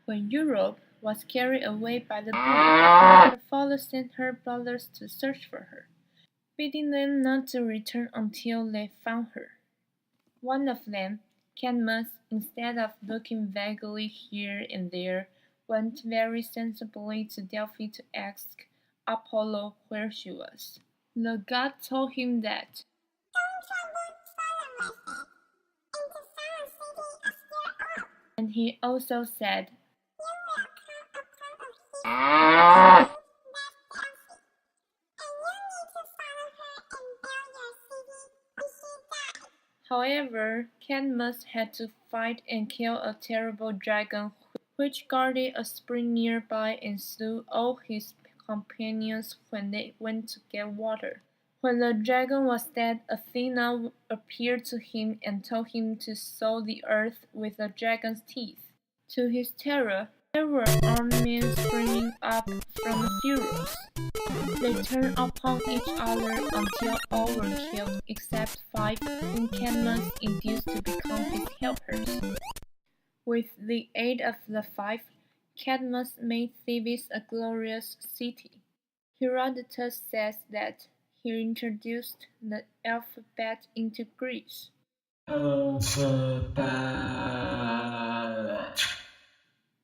When Europe was carried away by the boom, her father sent her brothers to search for her, bidding them not to return until they found her. One of them, Cadmus, instead of looking vaguely here and there, went very sensibly to Delphi to ask Apollo where she was. The god told him that and he also said, However, Cadmus had to fight and kill a terrible dragon which guarded a spring nearby and slew all his companions when they went to get water. When the dragon was dead, Athena appeared to him and told him to sow the earth with the dragon's teeth. To his terror, there were armed men springing up from the furrows. They turned upon each other until all were killed except 5 whom Cadmus induced to become his helpers. With the aid of the 5, Cadmus made Thebes a glorious city. Herodotus says that he introduced the alphabet into Greece.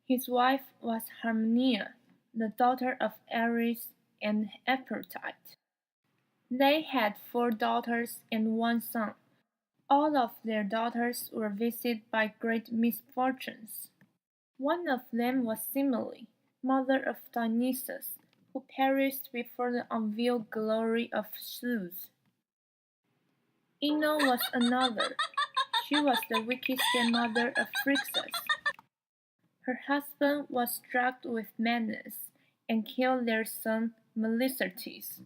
His wife was Harmonia, the daughter of Ares and Aphrodite. They had 4 daughters and 1 son. All of their daughters were visited by great misfortunes. One of them was Semele, mother of Dionysus, who perished before the unveiled glory of Zeus. Ino was another. She was the wicked stepmother of Phrixus. Her husband was struck with madness and killed their son Melicertes.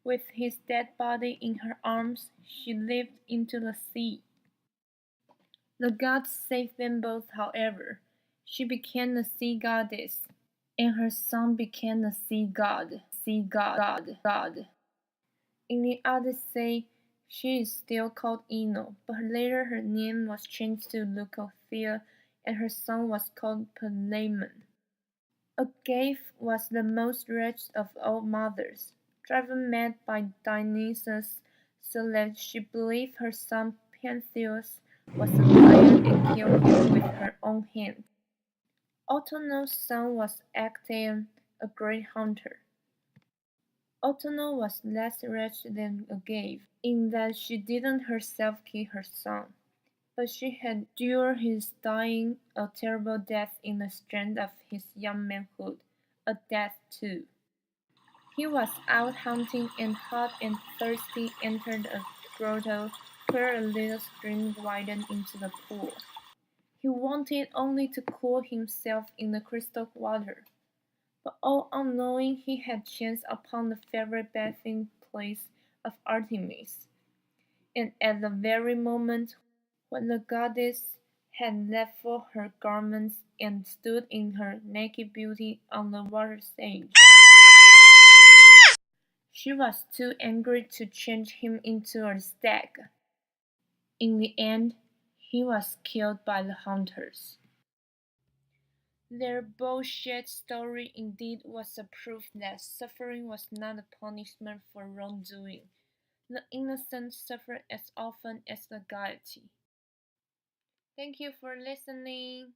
With his dead body in her arms, she leaped into the sea. The gods saved them both, however. She became the sea goddess, and her son became the sea god. In the Odyssey, she is still called Ino, but later her name was changed to Leucothea, and her son was called Palamon. Agave was the most wretched of all mothers, driven mad by Dionysus, so that she believed her son Pentheus was a lion and killed him with her own hand. Autono's son was Actaeon, a great hunter. Autono was less wretched than Agave, in that she didn't herself kill her son, but she had endured his dying a terrible death in the strength of his young manhood, a death too. He was out hunting and hot and thirsty entered a grotto where a little stream widened into the pool. He wanted only to cool himself in the crystal water, but all unknowing he had chanced upon the favorite bathing place of Artemis, and at the very moment when the goddess had let fall her garments and stood in her naked beauty on the water's edge, she was too angry to change him into a stag. In the end, he was killed by the hunters. Their bullshit story indeed was a proof that suffering was not a punishment for wrongdoing. The innocent suffered as often as the guilty. Thank you for listening.